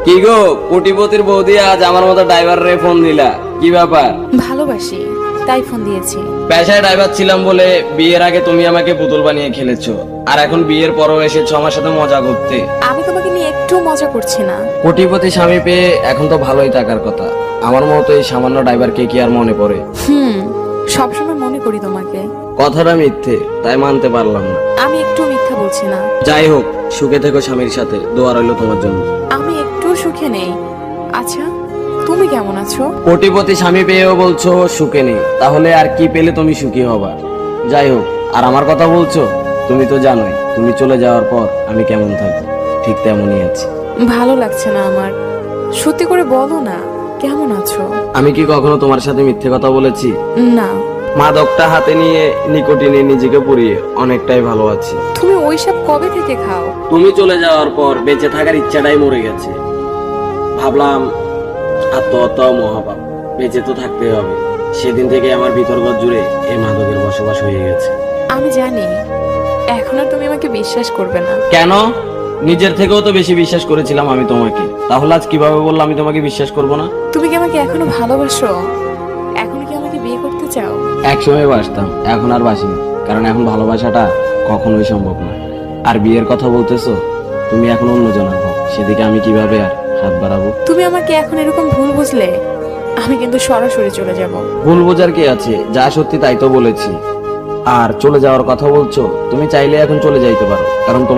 কি গো, কোটিপতির বৌদি আজ আমার মতো ড্রাইভারে ফোন দিলা, কি ব্যাপার? ভালোবাসি তাই ফোন দিয়েছি। পেশায় ড্রাইভার ছিলাম বলে বিয়ের আগে তুমি আমাকে পুতুল বানিয়ে খেলেছো, আর এখন বিয়ের পরও এসেছো আমার সাথে মজা করতে। আমি তোমাকে নিয়ে একটু মজা করছি না। কোটিপতি স্বামী পেয়ে এখন তো ভালোই টাকার কথা। আমার মতো এই সামান্য ড্রাইভারকে কি আর মনে পড়ে? সবসময় মনে করি তোমাকে। কথাটা মিথ্যে, তাই মানতে পারলাম না। আমি একটু মিথ্যা বলছি না। যাই হোক, সুখে থেকো স্বামীর সাথে, দোয়া রইল তোমার জন্য। আমি একটু সুখে নেই। আচ্ছা, তুমি কেমন আছো? কোটিপতি স্বামী পেয়েও বলছো সুখে নেই, তাহলে আর কি পেলে তুমি সুখী হবা? যাই হোক, আর আমার কথা বলছো, তুমি তো জানোই তুমি চলে যাওয়ার পর আমি কেমন থাকবো, ঠিক তেমনই আছি। ভালো লাগছে না আমার। সত্যি করে বলো না, কেমন আছো? আমি কি কখনো তোমার সাথে মিথ্যে কথা বলেছি? না। মাদকটা হাতে নিয়ে নিকোটিনে নিজেকে পুড়িয়ে অনেকটাই ভালো আছি। তুমি ওইসব কবে থেকে খাও? তুমি চলে যাওয়ার পর বেঁচে থাকার ইচ্ছাটাই মরে গেছে। ভাবলাম আত্মহত্যা মহাপাপ, বেঁচে তো থাকতে হবে। সেদিন থেকে আমার ভিতরগত জুড়ে এই মাদকের বসবাস হয়ে গেছে। আমি জানি এখন আর তুমি আমাকে বিশ্বাস করবে না। কেন? নিজের থেকেও তো বেশি বিশ্বাস করেছিলাম আমি তোমাকে, তাহলে আজ কিভাবে বললাম আমি তোমাকে বিশ্বাস করব না? তুমি কি আমাকে এখনো ভালোবাসো? এখন কি আমাকে বিয়ে করতে চাও? একসময় বাসতাম, এখন আর বাসি না, কারণ এখন ভালোবাসাটা কখনোই সম্ভব না। আর বিয়ের কথা বলতেছো, তুমি এখন অন্য জনের হোক, সেদিকে আমি কিভাবে আর হাত বাড়াবো? তুমি আমাকে এখন এরকম ভুল বুঝলে আমি কিন্তু সরাসরি চলে যাব। ভুল বোঝার কি আছে, যা সত্যি তাই তো বলেছি। আর চলে যাওয়ার কথা বলছো, তুমি চাইলে এখন চলে যাইতে পারো, কারণ তোমার